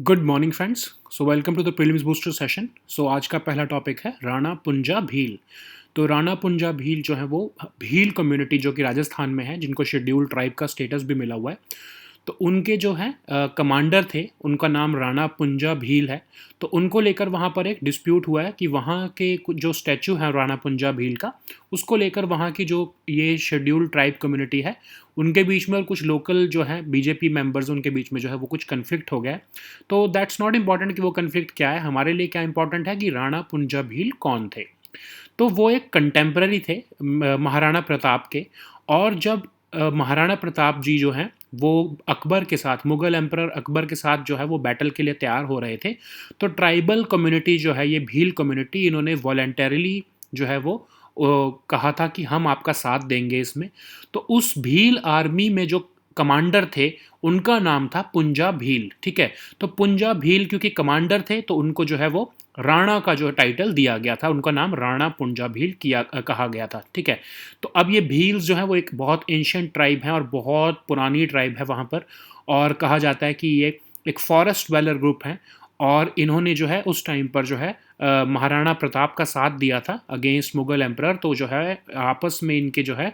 Good morning friends. So welcome to the prelims booster session. So आज का पहला topic है राणा पुंजा भील। तो राणा पुंजा भील जो है वो भील कम्युनिटी जो कि राजस्थान में है, जिनको शेड्यूल्ड ट्राइब का स्टेटस भी मिला हुआ है। तो उनके जो हैं कमांडर थे, उनका नाम राणा पुंजा भील है। तो उनको लेकर वहाँ पर एक डिस्प्यूट हुआ है कि वहाँ के जो स्टैचू है राणा पुंजा भील का, उसको लेकर वहाँ की जो ये शेड्यूल्ड ट्राइब कम्युनिटी है उनके बीच में और कुछ लोकल जो है बीजेपी मेंबर्स उनके बीच में जो है वो कुछ कन्फ्लिक्ट हो गया है। तो दैट्स नॉट इम्पॉर्टेंट कि वो कन्फ्लिक्ट क्या है, हमारे लिए क्या इंपॉर्टेंट है कि राणा पुंजा भील कौन थे। तो वो एक कंटेम्प्रेरी थे महाराणा प्रताप के। और जब महाराणा प्रताप जी जो हैं वो अकबर के साथ, मुगल एम्परर अकबर के साथ जो है वो बैटल के लिए तैयार हो रहे थे, तो ट्राइबल कम्युनिटी जो है, ये भील कम्युनिटी, इन्होंने वॉलंटरीली जो है वो कहा था कि हम आपका साथ देंगे इसमें। तो उस भील आर्मी में जो कमांडर थे उनका नाम था पुंजा भील। ठीक है, तो पुंजा भील क्योंकि कमांडर थे तो उनको जो है वो राणा का जो टाइटल दिया गया था, उनका नाम राणा पुंजा भील कहा गया था। ठीक है, तो अब ये भील्स जो है वो एक बहुत एंशियंट ट्राइब है और बहुत पुरानी ट्राइब है वहाँ पर। और कहा जाता है कि ये एक फॉरेस्ट वेलर ग्रुप है। और इन्होंने जो है उस टाइम पर जो है महाराणा प्रताप का साथ दिया था अगेंस्ट मुगल एम्परर। तो जो है आपस में इनके जो है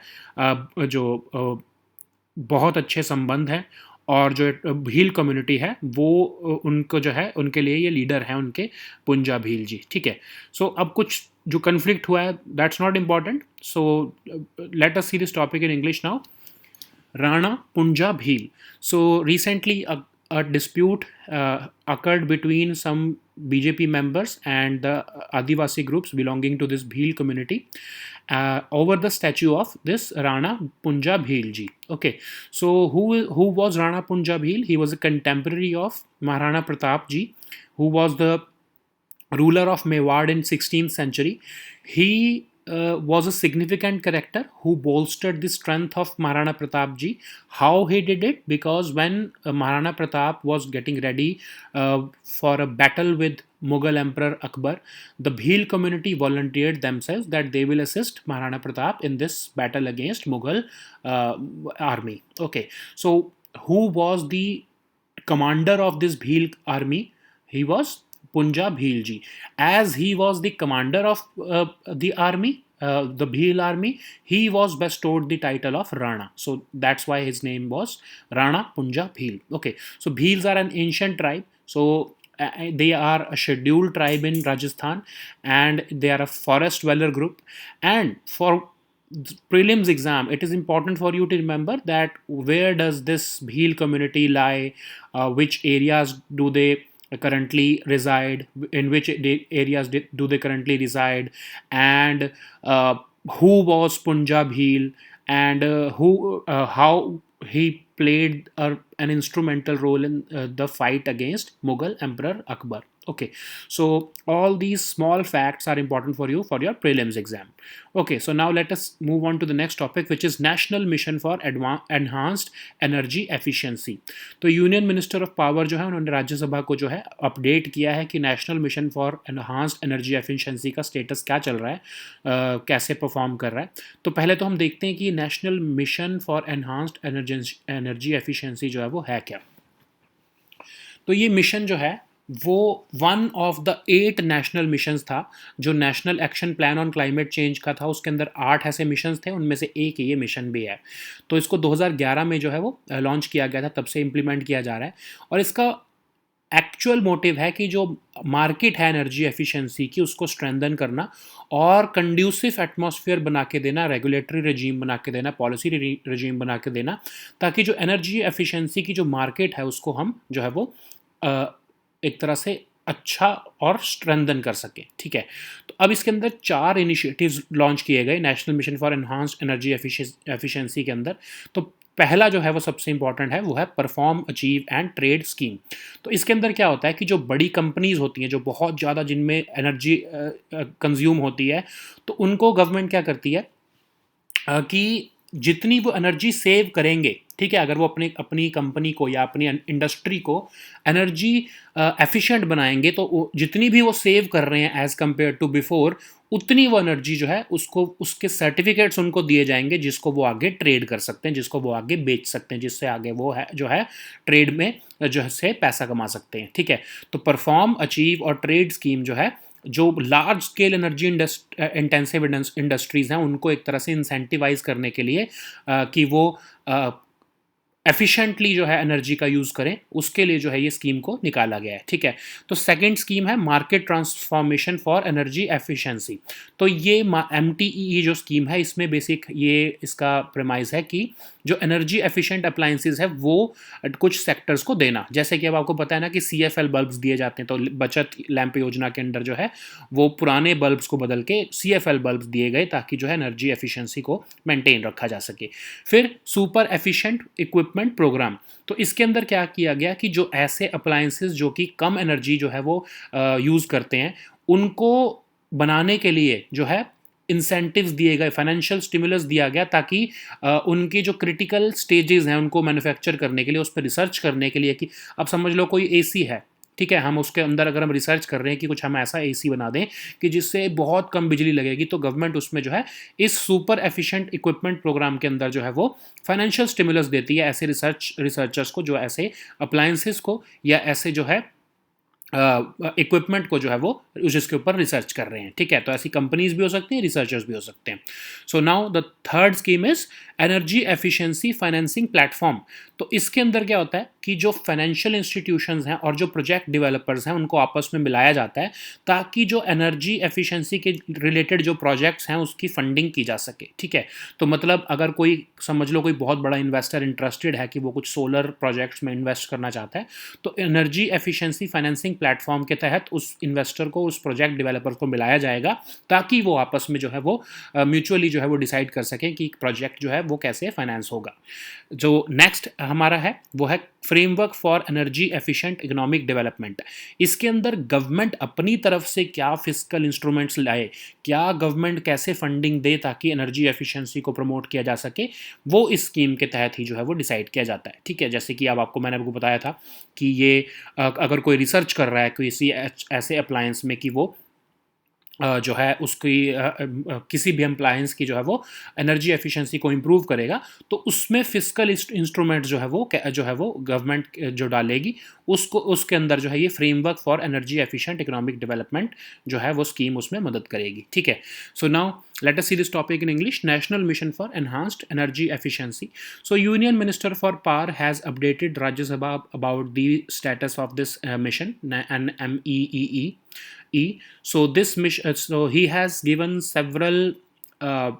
बहुत अच्छे संबंध हैं। और जो भील कम्युनिटी है वो उनको जो है उनके लिए ये लीडर हैं उनके, पुंजा भील जी। ठीक है, सो अब कुछ जो कन्फ्लिक्ट हुआ है that's not important. So let us see this topic in English now. Rana Punja Bhil. So recently, a dispute occurred between some BJP members and the Adivasi groups belonging to this Bhil community over the statue of this Rana Punja Bhil ji. Okay, so who was Rana Punja Bhil? He was a contemporary of Maharana Pratap ji, who was the ruler of Mewar in 16th century. He was a significant character who bolstered the strength of Maharana Pratap ji. How he did it? Because when Maharana Pratap was getting ready for a battle with Mughal Emperor Akbar, the Bhil community volunteered themselves that they will assist Maharana Pratap in this battle against Mughal army. Okay, so who was the commander of this Bhil army? He was Punja Bhil ji. As he was the commander of the army, the Bhil army, he was bestowed the title of Rana. So that's why his name was Rana Punja Bhil. Okay, so Bhils are an ancient tribe. So they are a scheduled tribe in Rajasthan, and they are a forest dweller group. And for prelims exam, it is important for you to remember that where does this Bhil community lie, which areas do they currently reside, in which areas do they currently reside, and who was Punjab Bhil, and who how he played an instrumental role in the fight against Mughal Emperor Akbar. Okay, so all these small facts are important for you for your prelims exam. Okay, so now let us move on to the next topic, which is National Mission for Enhanced Energy Efficiency. तो union minister of power जो है उन्होंने राज्यसभा को जो है update किया है कि national mission for enhanced energy efficiency का स्टेटस क्या चल रहा है, कैसे परफॉर्म कर रहा है। तो पहले तो हम देखते हैं कि national mission for enhanced energy efficiency जो है वो है क्या। तो ये मिशन जो है वो one of the 8 national missions था जो national action plan on climate change का था। उसके अंदर 8 ऐसे मिशंस थे, उनमें से एक ये मिशन भी है। तो इसको 2011 में जो है वो लॉन्च किया गया था, तब से इम्प्लीमेंट किया जा रहा है। और इसका एक्चुअल मोटिव है कि जो मार्केट है एनर्जी एफिशिएंसी की उसको स्ट्रेंथन करना और कंड्यूसिव एटमॉस्फेयर बना के देना, रेगुलेटरी रजीम बना के देना, पॉलिसी रजीम बना के देना, ताकि जो एनर्जी एफिशिएंसी की जो मार्केट है उसको हम जो है वो एक तरह से अच्छा और स्ट्रेंथन कर सकें। ठीक है, तो अब इसके अंदर 4 इनिशिएटिव्स लॉन्च किए गए national mission for enhanced energy efficiency के अंदर। तो पहला जो है वो सबसे इंपॉर्टेंट है, वो है perform, achieve and trade scheme. तो इसके अंदर क्या होता है कि जो बड़ी कंपनीज होती हैं जो बहुत ज़्यादा जिनमें एनर्जी कंज्यूम होती है, तो उनको गवर्नमेंट क्या करती है कि जितनी वो एनर्जी सेव करेंगे, ठीक है, अगर वो अपनी कंपनी को या अपनी इंडस्ट्री को एनर्जी एफिशिएंट बनाएंगे तो जितनी भी वो सेव कर रहे हैं एज़ कम्पेयर टू बिफोर, उतनी वो एनर्जी जो है उसको उसके सर्टिफिकेट्स उनको दिए जाएंगे जिसको वो आगे ट्रेड कर सकते हैं, जिसको वो आगे बेच सकते हैं, जिससे आगे वो है जो है ट्रेड में जो है से पैसा कमा सकते हैं। ठीक है, तो परफॉर्म, अचीव और ट्रेड स्कीम जो है, जो large scale energy intensive industries हैं उनको एक तरह से इंसेंटिवाइज करने के लिए कि वो एफिशिएंटली जो है एनर्जी का यूज़ करें, उसके लिए जो है ये स्कीम को निकाला गया है। ठीक है, तो सेकंड स्कीम है market transformation for energy efficiency. तो ये MTEE जो स्कीम है, इसमें बेसिक ये इसका प्रेमाइज है कि जो एनर्जी एफिशिएंट अप्लाइंसेज है वो कुछ सेक्टर्स को देना, जैसे कि अब आपको पता है ना कि CFL बल्ब्स दिए जाते हैं, तो बचत लैंप योजना के अंडर जो है वो पुराने बल्ब्स को बदल के CFL बल्ब्स दिए गए ताकि जो है एनर्जी एफिशिएंसी को मेंटेन रखा जा सके। फिर सुपर एफिशिएंट इक्विपमेंट प्रोग्राम, तो इसके अंदर क्या किया गया कि जो ऐसे अप्लायंसेस जो कि कम एनर्जी जो है वो यूज़ करते हैं, उनको बनाने के लिए जो है इंसेंटिव्स दिए गए, फाइनेंशियल स्टिमुलस दिया गया ताकि उनकी जो क्रिटिकल स्टेजेस हैं उनको मैन्युफैक्चर करने के लिए, उस पर रिसर्च करने के लिए कि अब समझ लो कोई AC है, ठीक है, हम उसके अंदर अगर हम रिसर्च कर रहे हैं कि कुछ हम ऐसा AC बना दें कि जिससे बहुत कम बिजली लगेगी, तो गवर्नमेंट उसमें जो है इस सुपर एफिशिएंट इक्विपमेंट प्रोग्राम के अंदर जो है वो फाइनेंशियल स्टिमुलस देती है ऐसे रिसर्चर्स को जो ऐसे अप्लायंसेस को या ऐसे जो है इक्विपमेंट को जो है वो जिसके ऊपर रिसर्च कर रहे हैं। ठीक है, तो ऐसी कंपनीज भी हो सकती हैं, रिसर्चर्स भी हो सकते हैं। So now the third scheme is energy efficiency financing platform. तो इसके अंदर क्या होता है कि जो फाइनेंशियल इंस्टीट्यूशंस हैं और जो प्रोजेक्ट डेवलपर्स हैं उनको आपस में मिलाया जाता है ताकि जो एनर्जी एफिशिएंसी के रिलेटेड जो प्रोजेक्ट्स हैं उसकी फंडिंग की जा सके। ठीक है, तो मतलब अगर कोई समझ लो कोई बहुत बड़ा इन्वेस्टर इंटरेस्टेड है कि वो कुछ सोलर प्रोजेक्ट्स में इन्वेस्ट करना चाहता है, तो एनर्जी एफिशिएंसी फाइनेंसिंग प्लेटफॉर्म के तहत उस इन्वेस्टर को, उस प्रोजेक्ट डेवलपर को मिलाया जाएगा ताकि वो आपस में जो है वो म्यूचुअली जो है वो डिसाइड कर सकें कि प्रोजेक्ट जो है वो कैसे फाइनेंस होगा। जो नेक्स्ट हमारा है वो है framework for energy efficient economic development. इसके अंदर गवर्नमेंट अपनी तरफ से क्या फिस्कल इंस्ट्रूमेंट्स लाए, क्या गवर्नमेंट कैसे फंडिंग दे ताकि एनर्जी एफिशिएंसी को प्रमोट किया जा सके, वो इस स्कीम के तहत ही जो है वो डिसाइड किया जाता है। ठीक है, जैसे कि अब मैंने आपको बताया था कि ये अगर कोई रिसर्च कर रहा है किसी ऐसे अप्लायंस में कि वो जो है उसकी किसी भी अप्लायंस की जो है वो एनर्जी एफिशिएंसी को इम्प्रूव करेगा, तो उसमें फिस्कल इंस्ट्रूमेंट जो है वो गवर्नमेंट जो डालेगी उसको, उसके अंदर जो है ये framework for energy efficient economic development जो है वो स्कीम उसमें मदद करेगी। ठीक है, so now let us see this topic in English. National Mission for Enhanced Energy Efficiency. So Union Minister for Power has updated Rajya Sabha about the status of this mission, and MEEE. So this mission, so he has given several uh,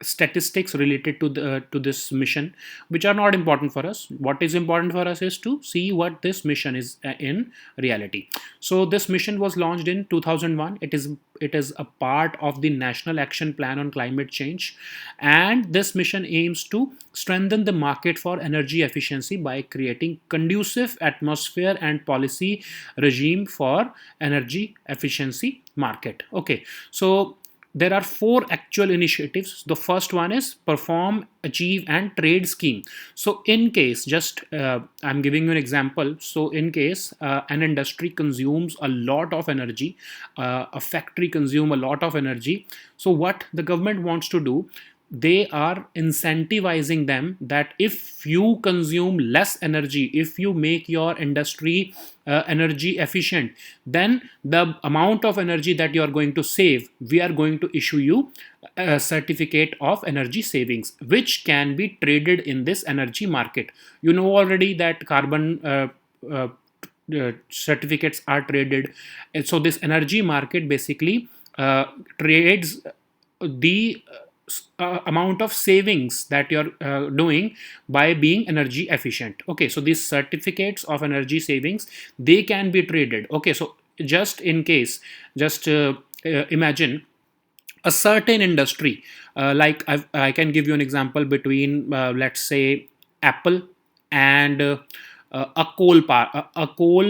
statistics related to this mission which are not important for us. What is important for us is to see what this mission is in reality. So this mission was launched in 2001. It is a part of the National Action Plan on Climate Change, and this mission aims to strengthen the market for energy efficiency by creating conducive atmosphere and policy regime for energy efficiency market. Okay, so there are 4 actual initiatives. The first one is perform, achieve and trade scheme. So in case, just I'm giving you an example. So in case an industry consumes a lot of energy, a factory consume a lot of energy, so what the government wants to do, they are incentivizing them that if you consume less energy, if you make your industry energy efficient, then the amount of energy that you are going to save, we are going to issue you a certificate of energy savings, which can be traded in this energy market. You know already that carbon certificates are traded. And so this energy market basically trades the amount of savings that you're doing by being energy efficient. Okay, so these certificates of energy savings, they can be traded. Okay, so just in case, just imagine a certain industry, like I can give you an example between let's say Apple and a coal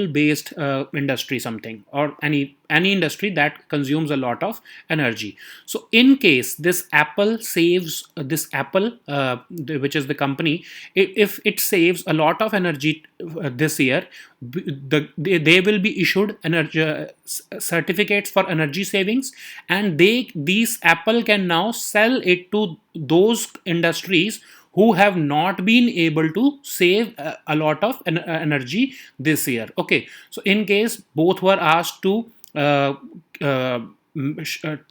based industry, something, or any industry that consumes a lot of energy. So in case this Apple saves which is the company, if it saves a lot of energy this year, they will be issued energy certificates for energy savings, and these Apple can now sell it to those industries who have not been able to save a lot of energy this year. Okay, so in case both were asked to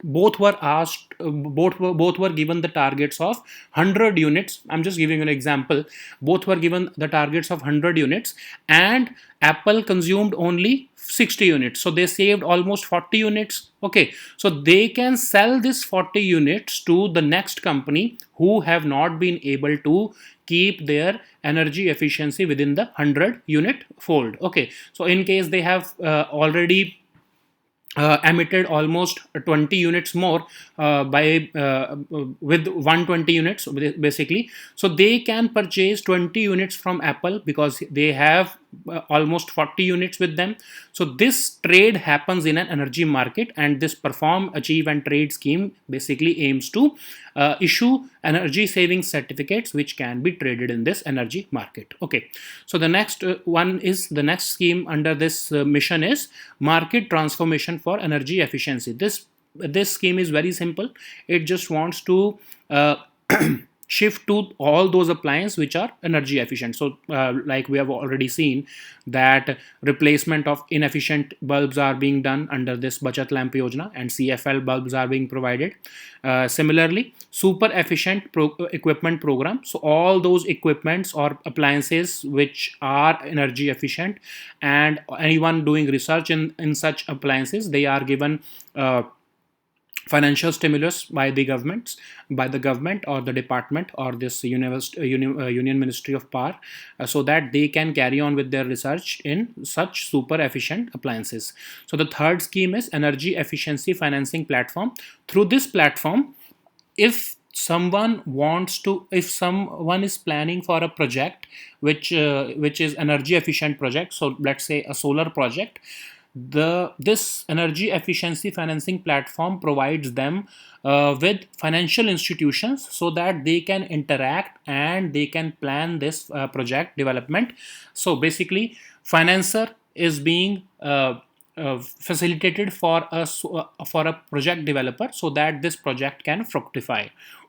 both were given the targets of 100 units. I'm just giving an example. Both were given the targets of 100 units, and Apple consumed only 60 units, so they saved almost 40 units. Okay, so they can sell this 40 units to the next company who have not been able to keep their energy efficiency within the 100 unit fold. Okay, so in case they have already emitted almost 20 units more by with 120 units basically, so they can purchase 20 units from Apple because they have almost 40 units with them. So this trade happens in an energy market, and this perform, achieve and trade scheme basically aims to issue energy saving certificates which can be traded in this energy market. Okay, so the next the next scheme under this mission is market transformation for energy efficiency. This scheme is very simple. It just wants to shift to all those appliances which are energy efficient. So like we have already seen that replacement of inefficient bulbs are being done under this Bachat Lamp Yojana, and CFL bulbs are being provided. Similarly, super efficient equipment program. So all those equipments or appliances which are energy efficient, and anyone doing research in such appliances, they are given financial stimulus by the government or the department or this union ministry of power, so that they can carry on with their research in such super efficient appliances. So the third scheme is energy efficiency financing platform. Through this platform, if someone is planning for a project which is energy efficient project, so let's say a solar project, this energy efficiency financing platform provides them with financial institutions so that they can interact and they can plan this project development. So basically, financer is being facilitated for a project developer so that this project can fructify.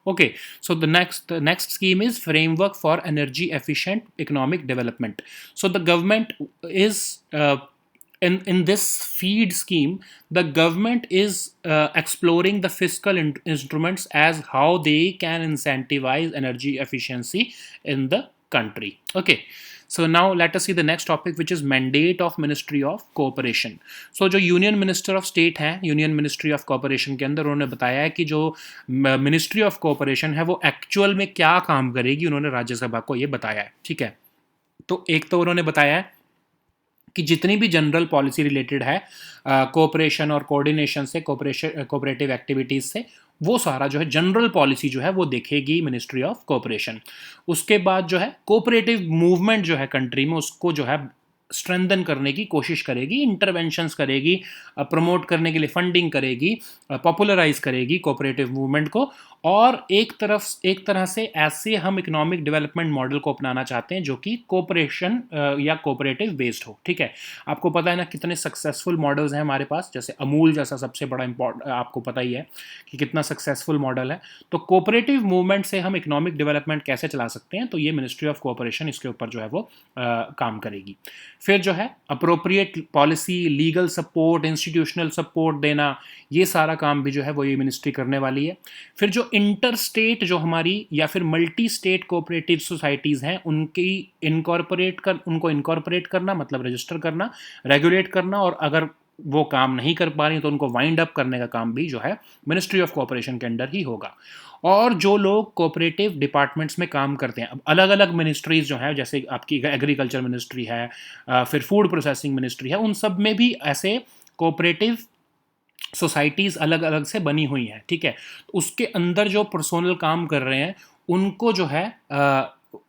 Okay, so the next scheme is framework for energy efficient economic development. So the government is in this feed scheme, the government is exploring the fiscal instruments as how they can incentivize energy efficiency in the country. Okay, so now let us see the next topic, which is mandate of Ministry of Cooperation. So जो union minister of state हैं union ministry of corporation के अंदर, उन्होंने बताया है कि जो ministry of corporation है वो एक्चुअल में क्या काम करेगी, उन्होंने राज्यसभा को ये बताया है. ठीक है, तो एक तो उन्होंने बताया है कि जितनी भी जनरल पॉलिसी रिलेटेड है कोऑपरेशन और कोऑर्डिनेशन से, कोऑपरेटिव एक्टिविटीज़ से, वो सारा जो है जनरल पॉलिसी जो है वो देखेगी मिनिस्ट्री ऑफ कोऑपरेशन. उसके बाद जो है कोऑपरेटिव मूवमेंट जो है कंट्री में, उसको जो है स्ट्रेंथन करने की कोशिश करेगी, इंटरवेंशंस करेगी, प्रमोट करने के लिए फंडिंग करेगी, पॉपुलराइज करेगी कोऑपरेटिव मूवमेंट को. और एक तरह से ऐसे हम इकोनॉमिक डेवलपमेंट मॉडल को अपनाना चाहते हैं जो कि कोऑपरेशन या कोऑपरेटिव बेस्ड हो. ठीक है, आपको पता है ना कितने सक्सेसफुल मॉडल्स हैं हमारे पास, जैसे अमूल जैसा सबसे बड़ा आपको पता ही है कि कितना सक्सेसफुल मॉडल है. तो कोऑपरेटिव मूवमेंट से हम इकोनॉमिक डेवलपमेंट कैसे चला सकते हैं, तो ये मिनिस्ट्री ऑफ कोऑपरेशन इसके ऊपर जो है वो काम करेगी. फिर जो है appropriate policy, legal support, institutional support देना, ये सारा काम भी जो है वो ये मिनिस्ट्री करने वाली है. फिर जो इंटर स्टेट जो हमारी या फिर मल्टी स्टेट कोऑपरेटिव सोसाइटीज़ हैं, उनको इनकॉर्पोरेट करना, मतलब रजिस्टर करना, रेगुलेट करना, और अगर वो काम नहीं कर पा रही तो उनको वाइंड अप करने का काम भी जो है मिनिस्ट्री ऑफ कोऑपरेशन के अंडर ही होगा. और जो लोग कोऑपरेटिव डिपार्टमेंट्स में काम करते हैं, अब अलग अलग मिनिस्ट्रीज जो हैं, जैसे आपकी एग्रीकल्चर मिनिस्ट्री है, फिर फूड प्रोसेसिंग मिनिस्ट्री है, उन सब में भी ऐसे कोऑपरेटिव सोसाइटीज़ अलग अलग से बनी हुई हैं. ठीक है, तो उसके अंदर जो पर्सनल काम कर रहे हैं उनको जो है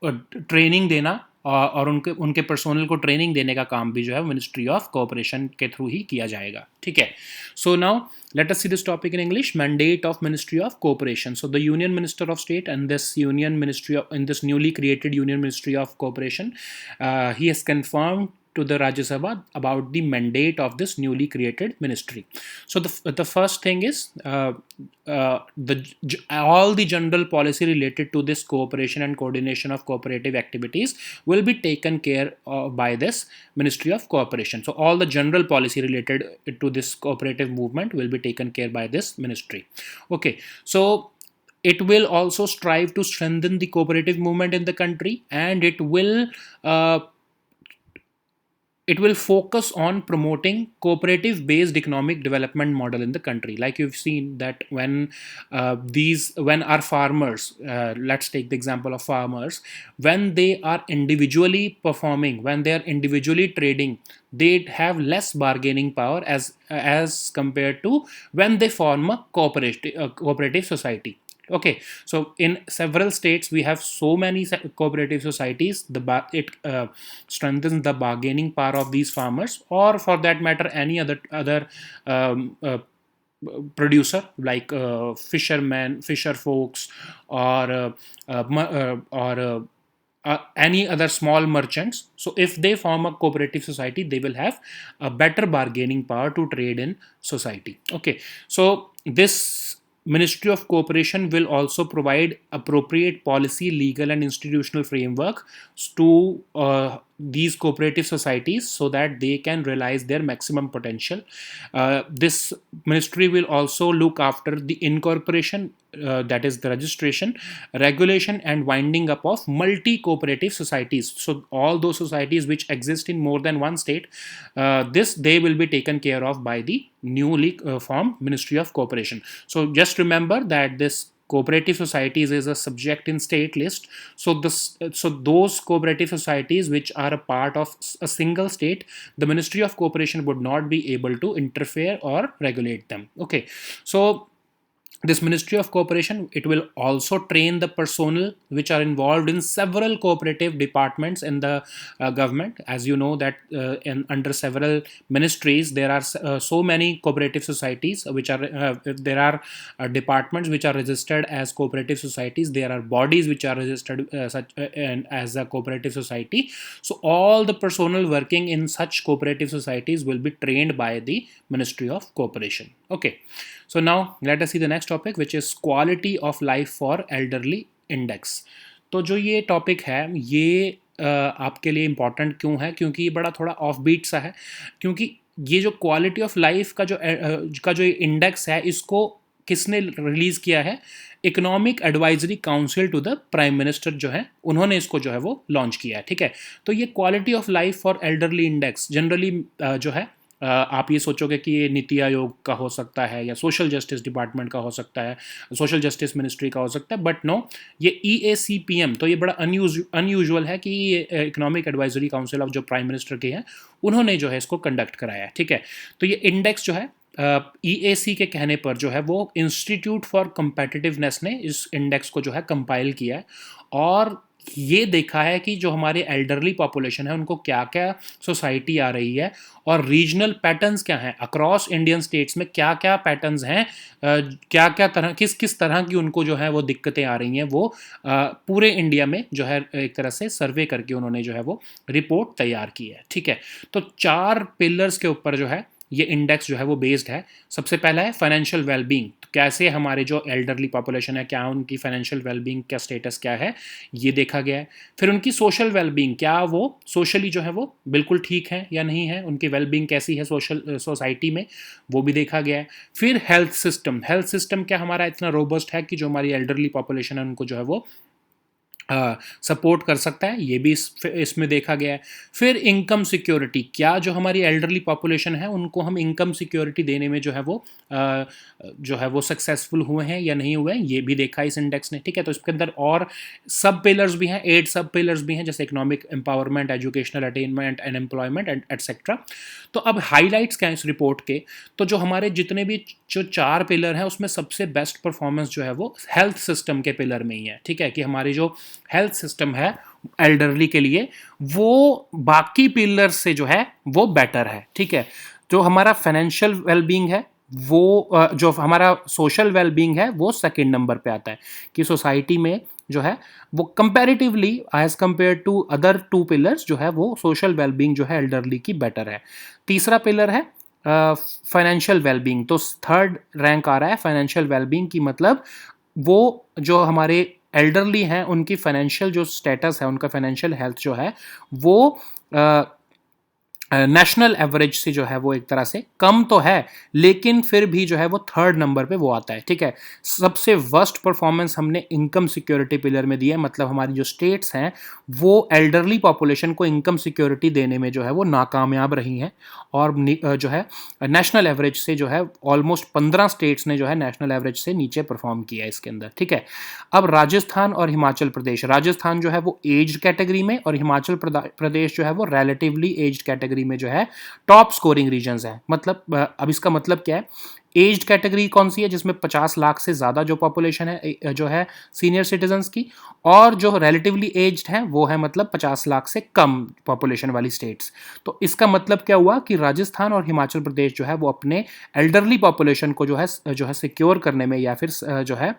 ट्रेनिंग देना, और उनके उनके पर्सोनल को ट्रेनिंग देने का काम भी जो है मिनिस्ट्री ऑफ कोऑपरेशन के थ्रू ही किया जाएगा, ठीक है। So now let us see this topic in English. Mandate of Ministry of Cooperation. So the Union Minister of State and this Union Ministry of, in this newly created Union Ministry of Cooperation, he has confirmed to the Rajya Sabha about the mandate of this newly created ministry. So the first thing is all the general policy related to this cooperation and coordination of cooperative activities will be taken care of by this Ministry of Cooperation. So all the general policy related to this cooperative movement will be taken care by this ministry. Okay, so it will also strive to strengthen the cooperative movement in the country, and it will focus on promoting cooperative based economic development model in the country. Like you've seen that when our farmers, let's take the example of farmers, when they are individually performing, when they are individually trading, they have less bargaining power as compared to when they form a cooperative society. Okay, so in several states we have so many cooperative societies. It strengthens the bargaining power of these farmers, or for that matter any other producer, like fishermen, fisher folks, or any other small merchants. So if they form a cooperative society, they will have a better bargaining power to trade in society. Okay, so this Ministry of Cooperation will also provide appropriate policy, legal, and institutional framework to these cooperative societies so that they can realize their maximum potential. This ministry will also look after the incorporation, that is the registration, regulation, and winding up of multi-cooperative societies. So all those societies which exist in more than one state, they will be taken care of by the newly formed Ministry of Cooperation. So just remember that this cooperative societies is a subject in state list. So those cooperative societies which are a part of a single state, the Ministry of Cooperation would not be able to interfere or regulate them. Okay, so this Ministry of Cooperation, it will also train the personnel which are involved in several cooperative departments in the government. As you know that under several ministries there are so many cooperative societies which are there are departments which are registered as cooperative societies. There are bodies which are registered as a cooperative society. So all the personnel working in such cooperative societies will be trained by the Ministry of Cooperation. Okay, so now let us see the next topic, which is quality of life for elderly index. तो जो ये topic है ये आपके लिए important क्यों है, क्योंकि ये बड़ा थोड़ा ऑफ बीट सा है, क्योंकि ये जो क्वालिटी ऑफ लाइफ का जो इंडेक्स है, इसको किसने रिलीज़ किया है? Economic advisory council to the prime minister जो है, उन्होंने इसको जो है वो लॉन्च किया है, ठीक है। तो ये quality of life for elderly index generally जो है आप ये सोचोगे कि ये नीति आयोग का हो सकता है या सोशल जस्टिस डिपार्टमेंट का हो सकता है, सोशल जस्टिस मिनिस्ट्री का हो सकता है, बट नो, ये EACPM, तो ये बड़ा अनयूजुअल है कि ये इकोनॉमिक एडवाइजरी काउंसिल ऑफ जो प्राइम मिनिस्टर के हैं उन्होंने जो है इसको कंडक्ट कराया है, ठीक है। तो ये इंडेक्स जो है EAC के कहने पर जो है वो इंस्टीट्यूट फॉर कम्पेटिटिवनेस ने इस इंडेक्स को जो है कंपाइल किया है, और ये देखा है कि जो हमारे एल्डरली पॉपुलेशन है उनको क्या क्या सोसाइटी आ रही है और रीजनल पैटर्न्स क्या हैं, अक्रॉस इंडियन स्टेट्स में क्या क्या पैटर्न्स हैं, क्या क्या तरह किस तरह की उनको जो है वो दिक्कतें आ रही हैं, वो पूरे इंडिया में जो है एक तरह से सर्वे करके उन्होंने जो है वो रिपोर्ट तैयार की है, ठीक है। तो 4 पिलर्स के ऊपर जो है ये इंडेक्स जो है वो बेस्ड है। सबसे पहला है फाइनेंशियल वेलबींग, तो कैसे हमारे जो एल्डरली पॉपुलेशन है क्या उनकी फाइनेंशियल वेलबींग का स्टेटस क्या है, ये देखा गया है। फिर उनकी सोशल वेलबींग, क्या वो सोशली जो है वो बिल्कुल ठीक है या नहीं है, उनकी वेलबींग कैसी है सोसाइटी में, वो भी देखा गया है। फिर हेल्थ सिस्टम क्या हमारा इतना रोबस्ट है कि जो हमारी एल्डरली पॉपुलेशन है उनको जो है वो सपोर्ट कर सकता है, ये भी इसमें देखा गया है। फिर इनकम सिक्योरिटी, क्या जो हमारी एल्डरली पॉपुलेशन है उनको हम इनकम सिक्योरिटी देने में जो है वो सक्सेसफुल हुए हैं या नहीं हुए हैं, ये भी देखा इस इंडेक्स ने, ठीक है। तो इसके अंदर और सब पिलर्स भी हैं, 8 सब पिलर्स भी हैं, जैसे economic empowerment, educational attainment and employment etcetera. तो अब हाईलाइट्स क्या है इस रिपोर्ट के, तो जो हमारे जितने भी जो 4 पिलर हैं उसमें सबसे बेस्ट परफॉर्मेंस जो है वो हेल्थ सिस्टम के पिलर में ही है, ठीक है, कि हमारी जो हेल्थ सिस्टम है एल्डरली के लिए, वो बाकी पिलर्स से जो है वो बेटर है, ठीक है। जो हमारा फाइनेंशियल वेलबींग है वो जो हमारा सोशल वेलबींग है वो सेकंड नंबर पे आता है, कि सोसाइटी में जो है वो comparatively as compare to other two pillars जो है वो सोशल वेलबींग जो है एल्डरली की बेटर है। तीसरा पिलर है फाइनेंशियल वेलबींग, तो थर्ड रैंक आ रहा है फाइनेंशियल वेलबींग की, मतलब वो जो हमारे एल्डरली हैं उनकी फाइनेंशियल जो स्टेटस है, उनका फाइनेंशियल हेल्थ जो है वो नेशनल एवरेज से जो है वो एक तरह से कम तो है, लेकिन फिर भी जो है वो थर्ड नंबर पे वो आता है, ठीक है। सबसे वर्स्ट परफॉर्मेंस हमने इनकम सिक्योरिटी पिलर में दिया है, मतलब हमारी जो स्टेट्स हैं वो एल्डरली पॉपुलेशन को इनकम सिक्योरिटी देने में जो है वो नाकामयाब रही हैं, और जो है नेशनल एवरेज से जो है ऑलमोस्ट 15 स्टेट्स ने जो है नेशनल एवरेज से नीचे परफॉर्म किया है इसके अंदर, ठीक है। अब राजस्थान और हिमाचल प्रदेश, राजस्थान जो है वो एज्ड कैटेगरी में और हिमाचल प्रदेश जो है वो रिलेटिवली एज्ड कैटेगरी में जो है टॉप स्कोरिंग रीजन्स है। मतलब अब इसका मतलब क्या है, एज्ड कैटेगरी कौन सी है, जिसमें 50 लाख से ज़्यादा जो पॉपुलेशन है जो है सीनियर सिटीजन्स की, और जो रिलेटिवली एज्ड है वो है मतलब 50 लाख से कम पॉपुलेशन वाली स्टेट्स। तो इसका मतलब क्या हुआ कि राजस्थान और हिमाचल प्रदेश जो है वो अपने एल्डरली पॉपुलेशन को जो है सिक्योर करने में या फिर जो है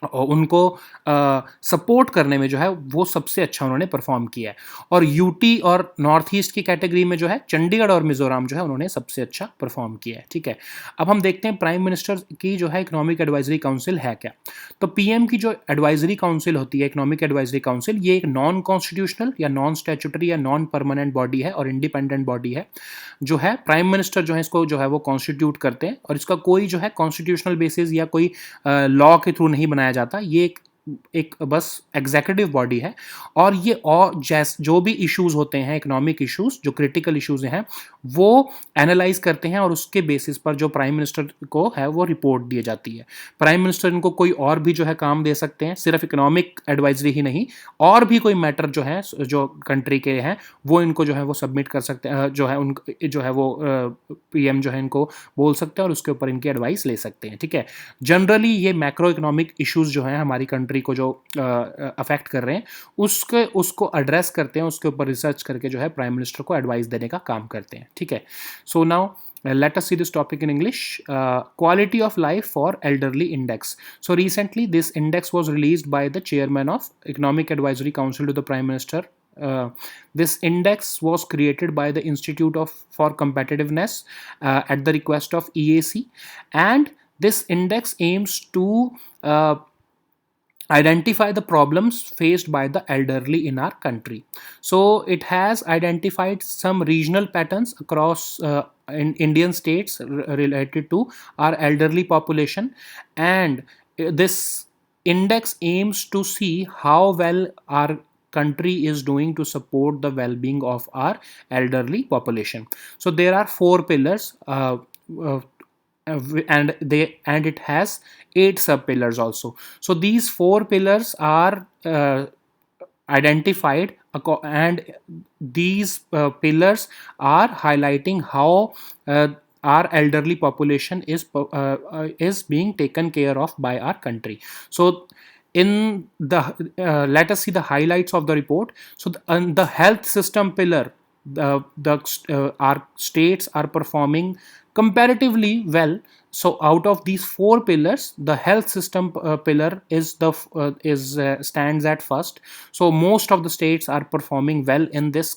उनको सपोर्ट करने में जो है वो सबसे अच्छा उन्होंने परफॉर्म किया है। और यूटी और नॉर्थ ईस्ट की कैटेगरी में जो है चंडीगढ़ और मिजोरम जो है उन्होंने सबसे अच्छा परफॉर्म किया है, ठीक है। अब हम देखते हैं प्राइम मिनिस्टर की जो है इकोनॉमिक एडवाइजरी काउंसिल है क्या। तो पीएम की जो एडवाइजरी काउंसिल होती है, इकोनॉमिक एडवाइजरी काउंसिल, ये एक नॉन कॉन्स्टिट्यूशनल या नॉन स्टैट्यूटरी या नॉन परमानेंट बॉडी है और इंडिपेंडेंट बॉडी है, जो है प्राइम मिनिस्टर जो है इसको जो है वो कॉन्स्टिट्यूट करते हैं, और इसका कोई जो है कॉन्स्टिट्यूशनल बेसिस या कोई लॉ के थ्रू नहीं बनाया जाता, ये एक बस एग्जीक्यूटिव बॉडी है। और ये और जो भी इश्यूज होते हैं, इकोनॉमिक इश्यूज जो क्रिटिकल इश्यूज हैं, वो एनालाइज करते हैं और उसके बेसिस पर जो प्राइम मिनिस्टर को है वो रिपोर्ट दी जाती है। प्राइम मिनिस्टर इनको कोई और भी जो है काम दे सकते हैं, सिर्फ इकोनॉमिक एडवाइजरी ही नहीं, और भी कोई मैटर जो है जो कंट्री के हैं वो इनको जो है वो सबमिट कर सकते हैं, जो है उन जो है वो पीएम जो है इनको बोल सकते हैं और उसके ऊपर इनकी एडवाइस ले सकते हैं, ठीक है। जनरली ये मैक्रो इकोनॉमिक इश्यूज जो हैं हमारी कंट्री को जो अफेक्ट कर रहे हैं उसको एड्रेस करते हैं, उसके ऊपर रिसर्च करके जो है प्राइम मिनिस्टर को एडवाइस देने का काम करते हैं, ठीक है। So now let us see this topic in English. Quality of life for elderly index. So recently this index was released by the chairman of Economic Advisory Council to the Prime Minister. This index was created by the Institute for Competitiveness at the request of EAC, and this index aims to identify the problems faced by the elderly in our country. So it has identified some regional patterns across in Indian states related to our elderly population, and this index aims to see how well our country is doing to support the well-being of our elderly population. So there are 4 pillars, and it has 8 sub pillars also. So these 4 pillars are identified, and these pillars are highlighting how our elderly population is being taken care of by our country. So in the let us see the highlights of the report. So the health system pillar, our states are performing comparatively well. So out of these 4 pillars, the health system pillar stands at first. So most of the states are performing well in this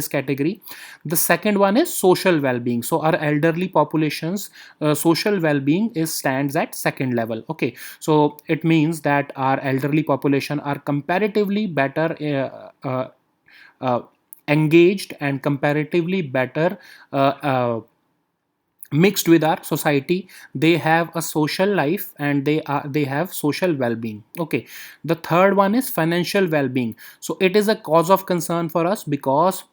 category. The second one is social well-being. So our elderly population's social well-being stands at second level. Okay, so it means that our elderly population are comparatively better engaged and comparatively better mixed with our society. They have a social life and they have social well-being. Okay, the third one is financial well-being. So it is a cause of concern for us because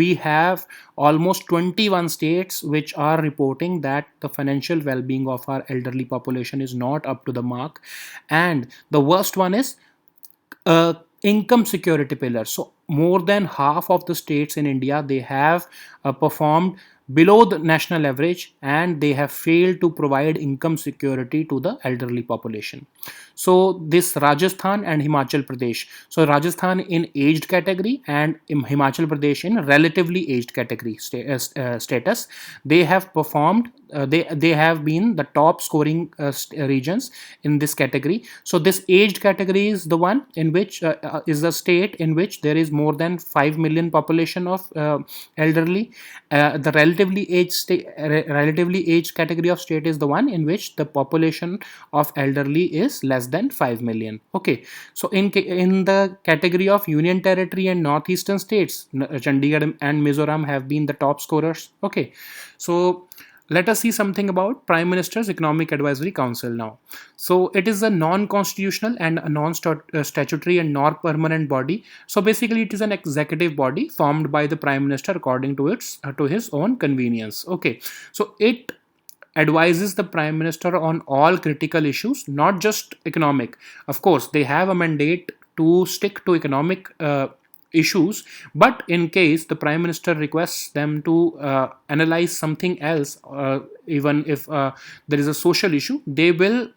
we have almost 21 states which are reporting that the financial well-being of our elderly population is not up to the mark. And the worst one is income security pillar. So more than half of the states in India, they have performed below the national average, and they have failed to provide income security to the elderly population. So this Rajasthan and Himachal Pradesh, so Rajasthan in aged category and Himachal Pradesh in relatively aged category status, they have performed, they have been the top scoring regions in this category. So this aged category is the one in which is the state in which there is more than 5 million population of elderly. The relatively aged category of state is the one in which the population of elderly is less than 5 million. Okay, so in the category of union territory and northeastern states, Chandigarh and Mizoram have been the top scorers. Okay, so let us see something about Prime Minister's Economic Advisory Council now. So it is a non-constitutional and a non-statutory and non-permanent body. So basically it is an executive body formed by the Prime Minister according to his own convenience. Okay, so it advises the Prime Minister on all critical issues, not just economic. Of course, they have a mandate to stick to economic issues, but in case the Prime Minister requests them to analyze something else, even if there is a social issue, they will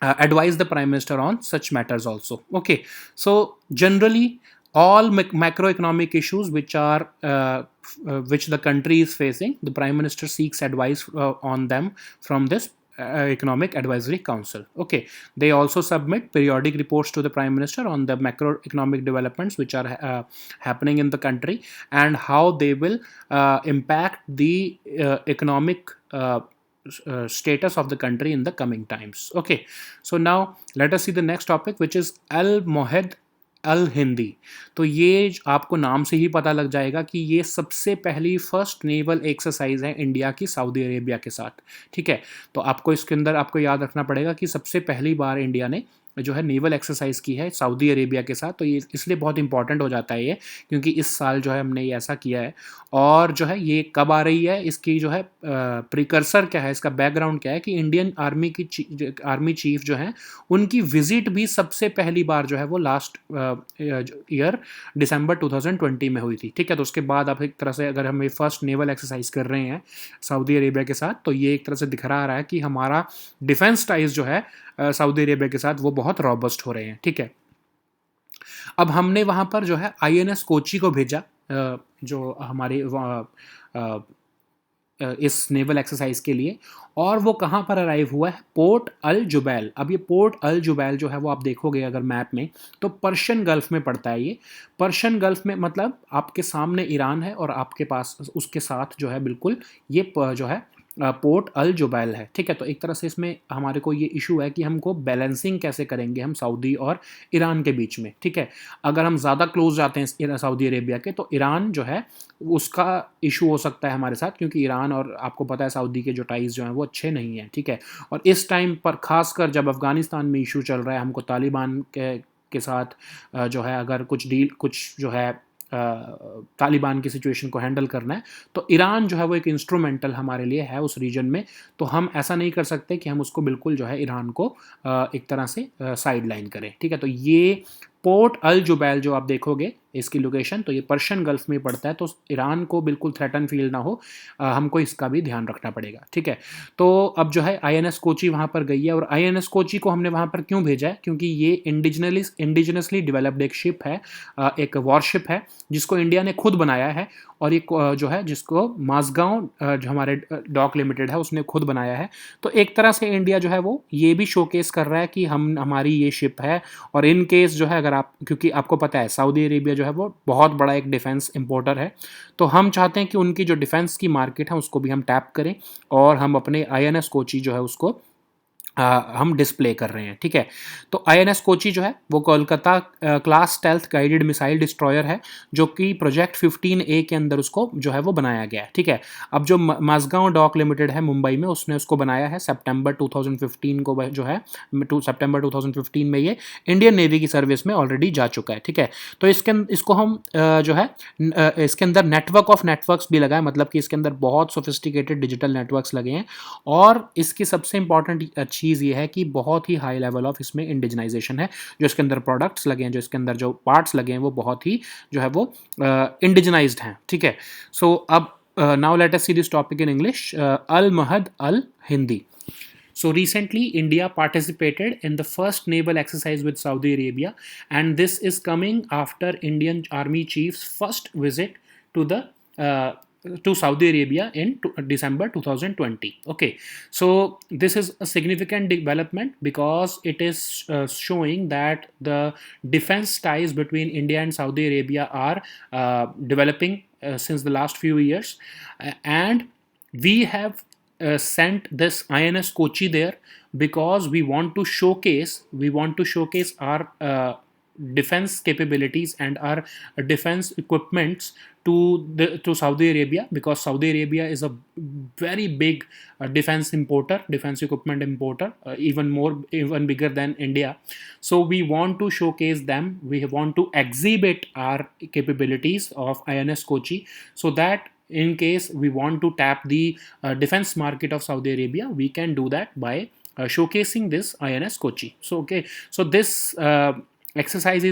advise the Prime Minister on such matters also. Okay, so generally all macroeconomic issues which are which the country is facing, the Prime Minister seeks advice on them from this Economic Advisory Council. Okay, they also submit periodic reports to the Prime Minister on the macroeconomic developments which are happening in the country and how they will impact the economic status of the country in the coming times. Okay, so now let us see the next topic, which is Al Mohad अल हिंदी. तो ये आपको नाम से ही पता लग जाएगा कि ये सबसे पहली फर्स्ट नेवल एक्सरसाइज है इंडिया की सऊदी अरेबिया के साथ. ठीक है, तो आपको इसके अंदर आपको याद रखना पड़ेगा कि सबसे पहली बार इंडिया ने जो है नेवल एक्सरसाइज की है सऊदी अरेबिया के साथ. तो ये इसलिए बहुत इंपॉर्टेंट हो जाता है ये, क्योंकि इस साल जो है हमने ये ऐसा किया है. और जो है ये कब आ रही है, इसकी जो है प्रिकर्सर क्या है, इसका बैकग्राउंड क्या है कि इंडियन आर्मी की आर्मी चीफ जो है उनकी विजिट भी सबसे पहली बार जो है वो लास्ट ईयर दिसंबर 2020 में हुई थी. ठीक है, तो उसके बाद आप एक तरह से अगर हम ये फर्स्ट नेवल एक्सरसाइज कर रहे हैं सऊदी अरेबिया के साथ, तो ये एक तरह से दिखा रहा है कि हमारा डिफेंस टाइज जो है सऊदी अरेबिया के साथ वो बहुत रॉबस्ट हो रहे हैं. ठीक है, अब हमने वहाँ पर जो है INS कोची को भेजा जो हमारे इस नेवल एक्सरसाइज के लिए, और वो कहाँ पर अराइव हुआ है, पोर्ट अल जुबैल. अब ये पोर्ट अल जुबैल जो है वो आप देखोगे अगर मैप में तो पर्शियन गल्फ में पड़ता है. ये पर्शियन गल्फ में मतलब आपके सामने ईरान है और आपके पास उसके साथ जो है बिल्कुल ये जो है पोर्ट अल जुबैल है. ठीक है, तो एक तरह से इसमें हमारे को ये इशू है कि हमको बैलेंसिंग कैसे करेंगे हम सऊदी और ईरान के बीच में. ठीक है, अगर हम ज़्यादा क्लोज जाते हैं सऊदी अरेबिया के तो ईरान जो है उसका इशू हो सकता है हमारे साथ, क्योंकि ईरान और आपको पता है सऊदी के जो टाइज जो हैं वो अच्छे नहीं हैं. ठीक है, और इस टाइम पर खासकर जब अफ़गानिस्तान में इशू चल रहा है, हमको तालिबान के साथ जो है अगर कुछ जो है तालिबान की सिचुएशन को हैंडल करना है, तो ईरान जो है वो एक इंस्ट्रूमेंटल हमारे लिए है उस रीजन में. तो हम ऐसा नहीं कर सकते कि हम उसको बिल्कुल जो है ईरान को एक तरह से साइड लाइन करें. ठीक है, तो ये पोर्ट अल जुबैल जो आप देखोगे इसकी लोकेशन, तो ये पर्शियन गल्फ में पड़ता है. तो ईरान को बिल्कुल थ्रेटन फील ना हो, हमको इसका भी ध्यान रखना पड़ेगा. ठीक है, तो अब जो है INS कोची वहाँ पर गई है, और INS कोची को हमने वहाँ पर क्यों भेजा है, क्योंकि ये इंडिजिनसली डेवलप्ड एक शिप है, एक वॉरशिप है जिसको इंडिया ने खुद बनाया है. और एक जो है जिसको माजगांव जो हमारे डॉक लिमिटेड है उसने खुद बनाया है. तो एक तरह से इंडिया जो है वो ये भी शोकेस कर रहा है कि हमारी ये शिप है. और इन केस जो है अगर आप, क्योंकि आपको पता है सऊदी अरेबिया जो है वो बहुत बड़ा एक डिफेंस इंपोर्टर है, तो हम चाहते हैं कि उनकी जो डिफेंस की मार्केट है उसको भी हम टैप करें और हम अपने INS कोची जो है उसको हम डिस्प्ले कर रहे हैं. ठीक है, तो INS कोची जो है वो Kolkata class stealth guided missile destroyer है, जो कि प्रोजेक्ट 15A के अंदर उसको जो है वो बनाया गया है. ठीक है, अब जो माजगांव डॉक लिमिटेड है मुंबई में, उसने उसको बनाया है सितंबर 2015 को, जो है सितंबर 2015 में ये इंडियन नेवी की सर्विस में ऑलरेडी जा चुका है. ठीक है, तो इसको हम जो है इसके अंदर नेटवर्क ऑफ नेटवर्क्स भी लगा है, मतलब कि इसके अंदर बहुत सोफिस्टिकेटेड डिजिटल नेटवर्क्स लगे हैं. और इसकी सबसे इंपॉर्टेंट चीज़ ये है कि बहुत ही हाई लेवल ऑफ इसमें इंडिजनाइजेशन है, जो इसके अंदर प्रोडक्ट्स लगे हैं, जो इसके अंदर जो पार्ट्स लगे हैं, वो बहुत ही जो है वो इंडिजनाइज्ड हैं, ठीक है। सो अब now let us see this topic in English. Al Mahad Al Hindi. So recently, India participated in the first naval exercise with Saudi Arabia, and this is coming after Indian Army Chief's first visit to the uh, to Saudi Arabia in December 2020. Okay, so this is a significant development because it is showing that the defense ties between India and Saudi Arabia are developing since the last few years, and we have sent this INS Kochi there because we want to showcase our defense capabilities and our defense equipments to Saudi Arabia, because Saudi Arabia is a very big defense equipment importer, even bigger than India. So we want to showcase them. We want to exhibit our capabilities of INS Kochi, so that in case we want to tap the defense market of Saudi Arabia, we can do that by showcasing this INS Kochi. So okay, so this naval exercise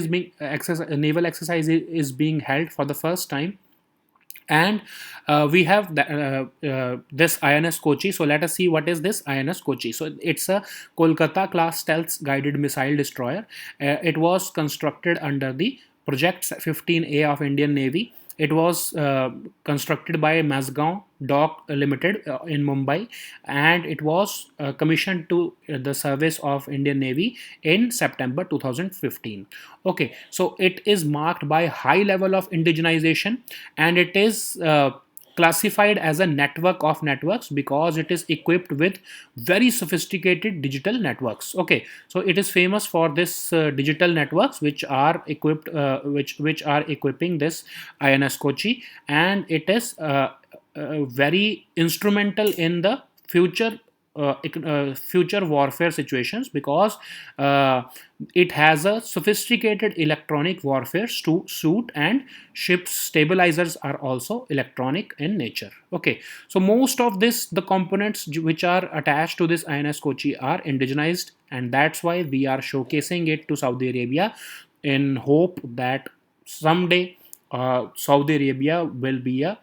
is being held for the first time, and we have this INS Kochi. So let us see what is this INS Kochi. So it's a Kolkata class stealth guided missile destroyer. It was constructed under the Project 15A of Indian Navy. It was constructed by Mazgaon Dock Limited in Mumbai, and it was commissioned to the service of Indian Navy in September 2015. Okay, so it is marked by high level of indigenization, and it is classified as a network of networks because it is equipped with very sophisticated digital networks. Okay, so it is famous for this digital networks which are equipped which are equipping this INS Kochi, and it is very instrumental in the future warfare situations, because it has a sophisticated electronic warfare suit, and ship's stabilizers are also electronic in nature. Okay, so most of the components which are attached to this INS Kochi are indigenized, and that's why we are showcasing it to Saudi Arabia in hope that someday Saudi Arabia will be a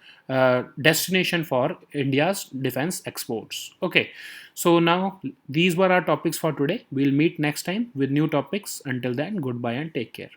destination for India's defense exports. Okay, so now these were our topics for today. We'll meet next time with new topics. Until then, goodbye and take care.